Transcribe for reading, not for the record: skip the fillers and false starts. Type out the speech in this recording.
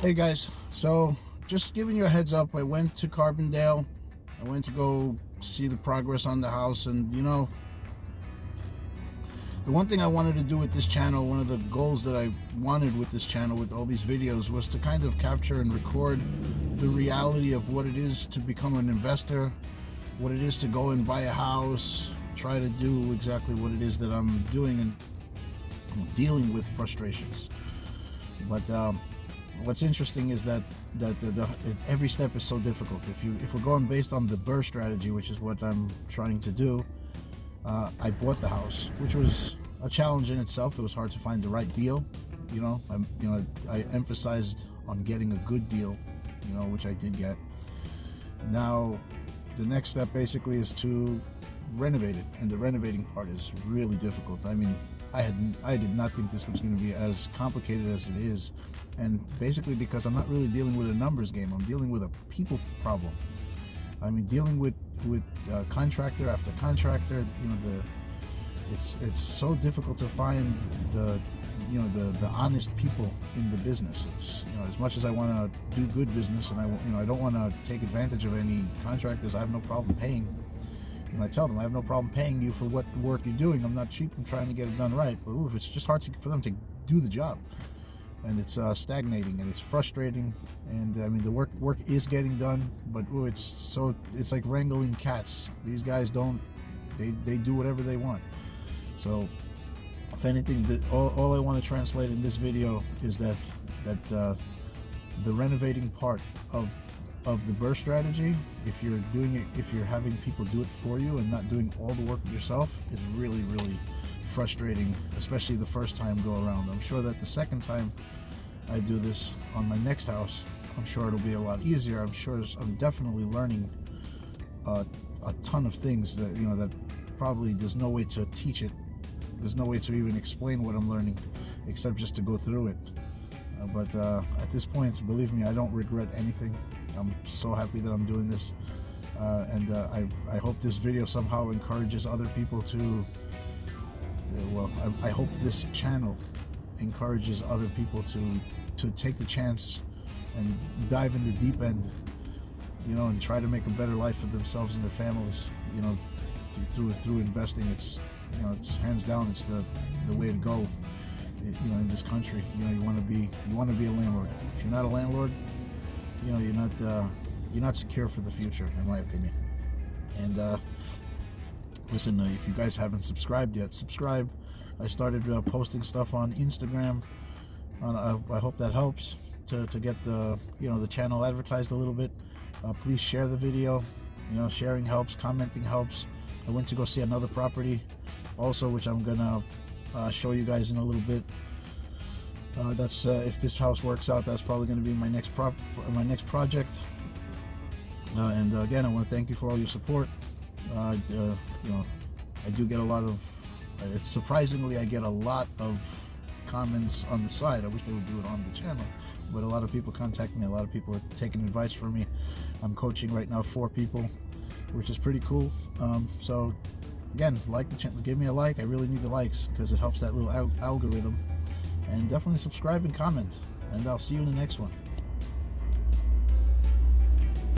Hey guys, so just giving you a heads up, I went to Carbondale. I went to go see the progress on the house, and you know, the one thing I wanted to do with this channel, one of the goals that I wanted with this channel, with all these videos, was to kind of capture and record the reality of what it is to become an investor, what it is to go and buy a house, try to do exactly what it is that I'm doing, and dealing with frustrations. But what's interesting is that every step is so difficult. If we're going based on the BRRRR strategy, which is what I'm trying to do, I bought the house, which was a challenge in itself. It was hard to find the right deal. I emphasized on getting a good deal, which I did get. Now, the next step basically is to renovate it, and the renovating part is really difficult. I mean, I did not think this was going to be as complicated as it is, and basically because I'm not really dealing with a numbers game. I'm dealing with a people problem. I mean, dealing with contractor after contractor. It's so difficult to find the honest people in the business. It's, as much as I want to do good business, and I don't want to take advantage of any contractors. I have no problem paying. I tell them I have no problem paying you for what work you're doing. I'm not cheap. I'm trying to get it done right. But it's just hard for them to do the job, and it's stagnating, and it's frustrating. And I mean, the work is getting done, but it's like wrangling cats. These guys they do whatever they want. So if anything, all I want to translate in this video is that the renovating part of the BRRRR strategy, if you're doing it, if you're having people do it for you and not doing all the work yourself, is really, really frustrating, especially the first time go around. I'm sure that the second time I do this on my next house, I'm sure it'll be a lot easier. I'm definitely learning a ton of things that that probably there's no way to teach it. There's no way to even explain what I'm learning except just to go through it. But at this point, believe me, I don't regret anything. I'm so happy that I'm doing this, and I hope this video somehow encourages other people to, I hope this channel encourages other people to take the chance and dive in the deep end, and try to make a better life for themselves and their families, through investing. It's hands down, it's the way to go. In this country, you want to be a landlord. If you're not a landlord, you're not secure for the future, in my opinion. And listen, if you guys haven't subscribed yet, subscribe. I started posting stuff on Instagram. I hope that helps to get the channel advertised a little bit. Please share the video. Sharing helps, commenting helps. I went to go see another property also, which I'm gonna show you guys in a little bit. That's if this house works out, that's probably going to be my next project. And again, I want to thank you for all your support. I do get a lot of, surprisingly, I get a lot of comments on the side. I wish they would do it on the channel, but a lot of people contact me. A lot of people are taking advice from me. I'm coaching right now 4 people, which is pretty cool. So again, like the channel, give me a like. I really need the likes because it helps that little algorithm. And definitely subscribe and comment, and I'll see you in the next one.